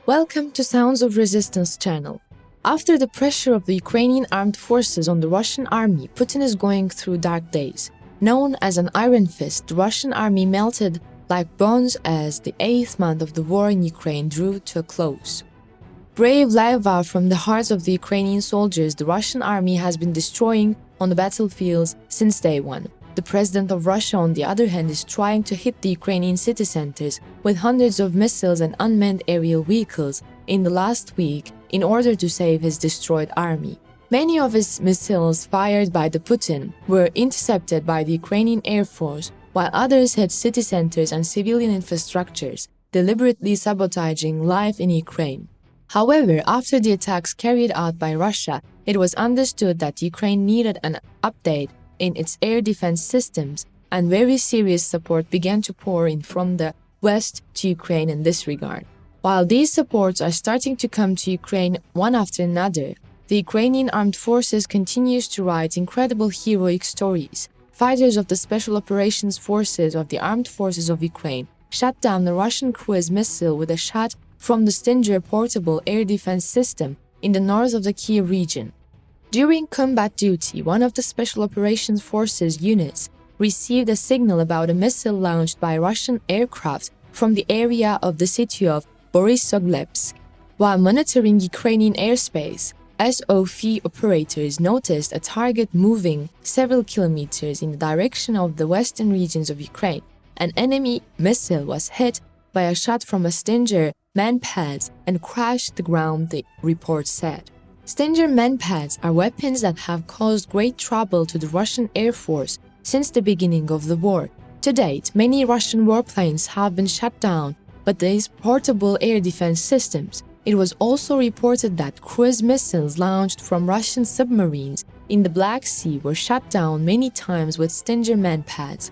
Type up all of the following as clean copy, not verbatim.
Welcome to Sounds of Resistance channel. After the pressure of the Ukrainian armed forces on the Russian army, Putin is going through dark days. Known as an iron fist, the Russian army melted like bones as the 8th month of the war in Ukraine drew to a close. Brave lava from the hearts of the Ukrainian soldiers, the Russian army has been destroying on the battlefields since day one. The president of Russia, on the other hand, is trying to hit the Ukrainian city centers with hundreds of missiles and unmanned aerial vehicles in the last week in order to save his destroyed army. Many of his missiles fired by the Putin were intercepted by the Ukrainian Air Force, while others hit city centers and civilian infrastructures, deliberately sabotaging life in Ukraine. However, after the attacks carried out by Russia, it was understood that Ukraine needed an update in its air defense systems, and very serious support began to pour in from the West to Ukraine in this regard. While these supports are starting to come to Ukraine one after another, the Ukrainian armed forces continues to write incredible heroic stories. Fighters of the Special Operations Forces of the Armed Forces of Ukraine shot down the Russian cruise missile with a shot from the Stinger portable air defense system in the north of the Kiev region. During combat duty, one of the Special Operations Forces units received a signal about a missile launched by Russian aircraft from the area of the city of Borysoglebsk. While monitoring Ukrainian airspace, SOF operators noticed a target moving several kilometers in the direction of the western regions of Ukraine. An enemy missile was hit by a shot from a Stinger manpads and crashed the ground, the report said. Stinger manpads are weapons that have caused great trouble to the Russian Air Force since the beginning of the war. To date, many Russian warplanes have been shot down, but these portable air defense systems. It was also reported that cruise missiles launched from Russian submarines in the Black Sea were shot down many times with Stinger manpads.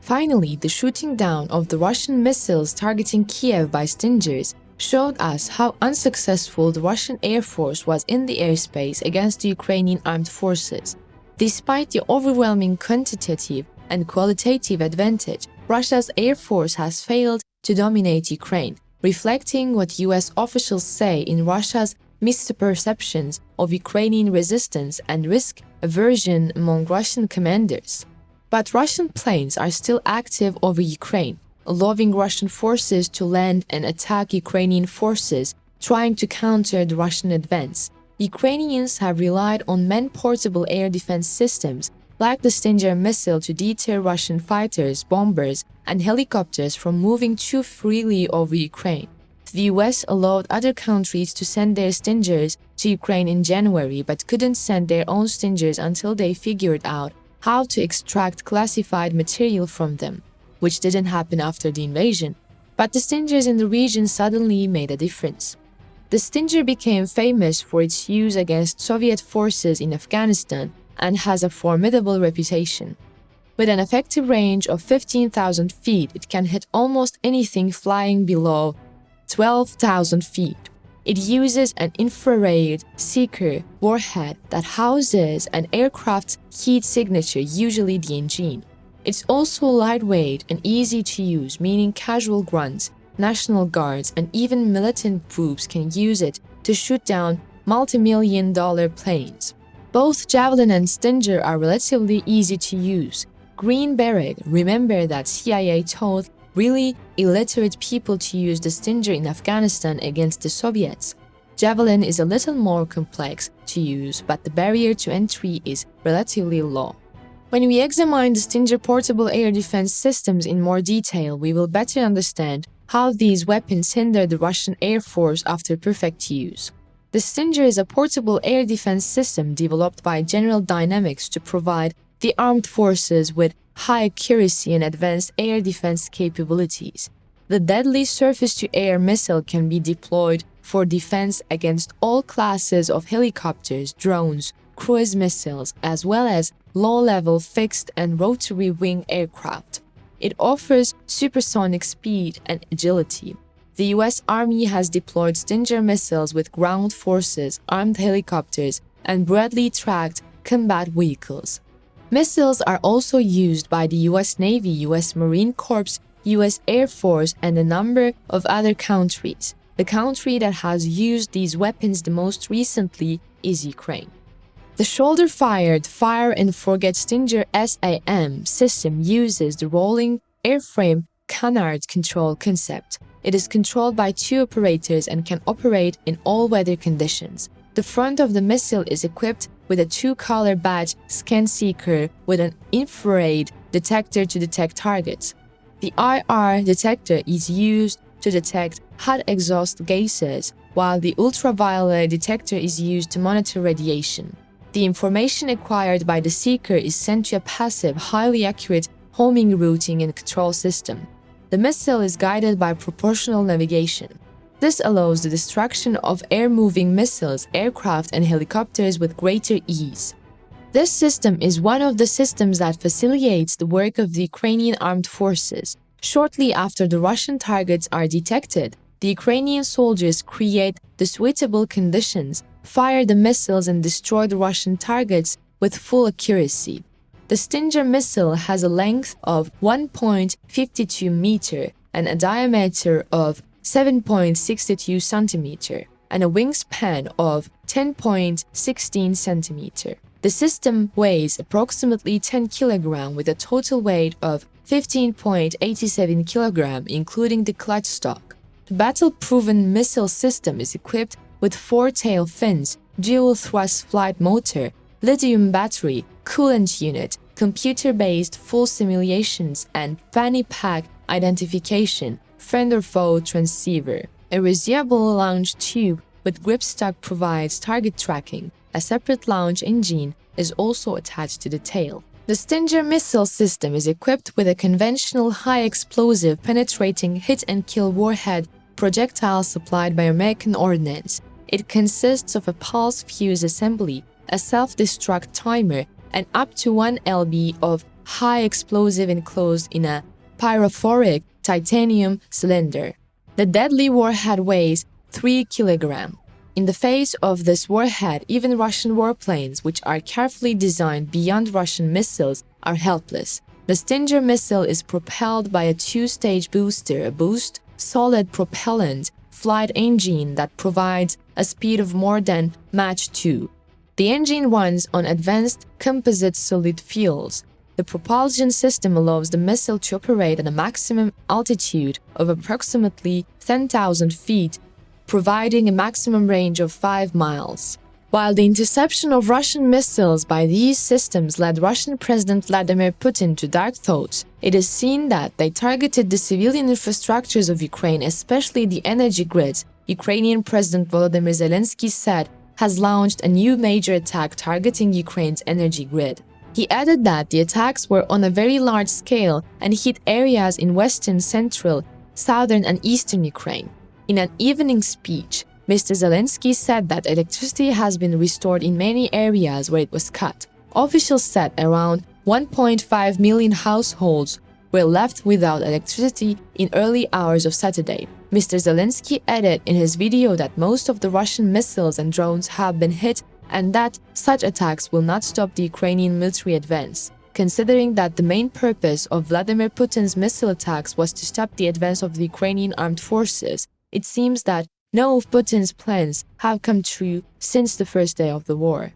Finally, the shooting down of the Russian missiles targeting Kiev by Stingers showed us how unsuccessful the Russian Air Force was in the airspace against the Ukrainian armed forces. Despite the overwhelming quantitative and qualitative advantage, Russia's Air Force has failed to dominate Ukraine, reflecting what US officials say in Russia's misperceptions of Ukrainian resistance and risk aversion among Russian commanders. But Russian planes are still active over Ukraine, allowing Russian forces to land and attack Ukrainian forces trying to counter the Russian advance. Ukrainians have relied on man-portable air defense systems like the Stinger missile to deter Russian fighters, bombers, and helicopters from moving too freely over Ukraine. The US allowed other countries to send their Stingers to Ukraine in January but couldn't send their own Stingers until they figured out how to extract classified material from them, which didn't happen after the invasion, but the Stingers in the region suddenly made a difference. The Stinger became famous for its use against Soviet forces in Afghanistan and has a formidable reputation. With an effective range of 15,000 feet, it can hit almost anything flying below 12,000 feet. It uses an infrared seeker warhead that houses an aircraft's heat signature, usually the engine. It's also lightweight and easy to use, meaning casual grunts, National Guards, and even militant groups can use it to shoot down multi-million-dollar planes. Both Javelin and Stinger are relatively easy to use. Green Beret, remember that CIA told really illiterate people to use the Stinger in Afghanistan against the Soviets. Javelin is a little more complex to use, but the barrier to entry is relatively low. When we examine the Stinger portable air defense systems in more detail, we will better understand how these weapons hinder the Russian Air Force after perfect use. The Stinger is a portable air defense system developed by General Dynamics to provide the armed forces with high accuracy and advanced air defense capabilities. The deadly surface-to-air missile can be deployed for defense against all classes of helicopters, drones, cruise missiles, as well as low-level fixed and rotary wing aircraft. It offers supersonic speed and agility. The US Army has deployed Stinger missiles with ground forces, armed helicopters, and broadly tracked combat vehicles. Missiles are also used by the US Navy, US Marine Corps, US Air Force, and a number of other countries. The country that has used these weapons the most recently is Ukraine. The shoulder-fired fire-and-forget Stinger SAM system uses the rolling airframe canard control concept. It is controlled by two operators and can operate in all weather conditions. The front of the missile is equipped with a two-color badge scan seeker with an infrared detector to detect targets. The IR detector is used to detect hot exhaust gases, while the ultraviolet detector is used to monitor radiation. The information acquired by the seeker is sent to a passive, highly accurate homing routing and control system. The missile is guided by proportional navigation. This allows the destruction of air-moving missiles, aircraft, and helicopters with greater ease. This system is one of the systems that facilitates the work of the Ukrainian armed forces. Shortly after the Russian targets are detected, the Ukrainian soldiers create the suitable conditions, fire the missiles, and destroy the Russian targets with full accuracy. The Stinger missile has a length of 1.52 meter and a diameter of 7.62 centimeter and a wingspan of 10.16 centimeter. The system weighs approximately 10 kg with a total weight of 15.87 kg, including the clutch stock. The battle-proven missile system is equipped with four tail fins, dual-thrust flight motor, lithium battery, coolant unit, computer-based full simulations, and fanny pack identification, friend or foe transceiver. A reusable launch tube with gripstock provides target tracking. A separate launch engine is also attached to the tail. The Stinger missile system is equipped with a conventional high-explosive penetrating hit-and-kill warhead projectile supplied by American Ordnance. It consists of a pulse fuse assembly, a self-destruct timer, and up to 1 lb of high explosive enclosed in a pyrophoric titanium cylinder. The deadly warhead weighs 3 kg. In the face of this warhead, even Russian warplanes, which are carefully designed beyond Russian missiles, are helpless. The Stinger missile is propelled by a two-stage booster, a boost, solid propellant, flight engine that provides a speed of more than Mach 2. The engine runs on advanced composite solid fuels. The propulsion system allows the missile to operate at a maximum altitude of approximately 10,000 feet, providing a maximum range of 5 miles. While the interception of Russian missiles by these systems led Russian President Vladimir Putin to dark thoughts, it is seen that they targeted the civilian infrastructures of Ukraine, especially the energy grids. Ukrainian President Volodymyr Zelensky said has launched a new major attack targeting Ukraine's energy grid. He added that the attacks were on a very large scale and hit areas in western, central, southern, and eastern Ukraine. In an evening speech, Mr. Zelensky said that electricity has been restored in many areas where it was cut. Officials said around 1.5 million households were left without electricity in early hours of Saturday. Mr. Zelensky added in his video that most of the Russian missiles and drones have been hit and that such attacks will not stop the Ukrainian military advance. Considering that the main purpose of Vladimir Putin's missile attacks was to stop the advance of the Ukrainian armed forces, it seems that none of Putin's plans have come true since the first day of the war.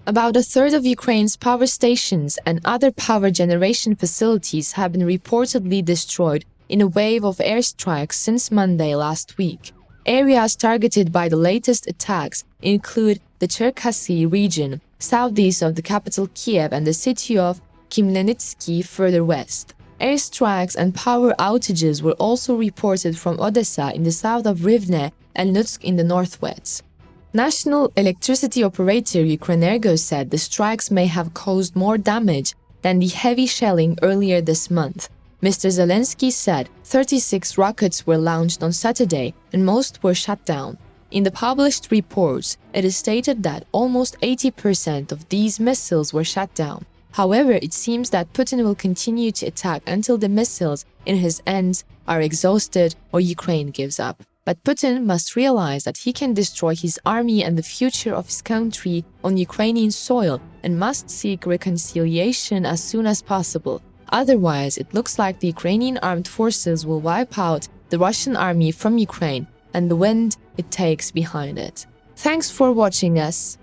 About a third of Ukraine's power stations and other power generation facilities have been reportedly destroyed in a wave of airstrikes since Monday last week. Areas targeted by the latest attacks include the Cherkasy region, southeast of the capital Kiev, and the city of Khmelnytsky further west. Airstrikes and power outages were also reported from Odessa in the south of Rivne and Lutsk in the northwest. National electricity operator Ukrenergo said the strikes may have caused more damage than the heavy shelling earlier this month. Mr. Zelensky said 36 rockets were launched on Saturday and most were shut down. In the published reports, it is stated that almost 80% of these missiles were shut down. However, it seems that Putin will continue to attack until the missiles in his hands are exhausted or Ukraine gives up. But Putin must realize that he can destroy his army and the future of his country on Ukrainian soil and must seek reconciliation as soon as possible. Otherwise, it looks like the Ukrainian armed forces will wipe out the Russian army from Ukraine and the wind it takes behind it. Thanks for watching us.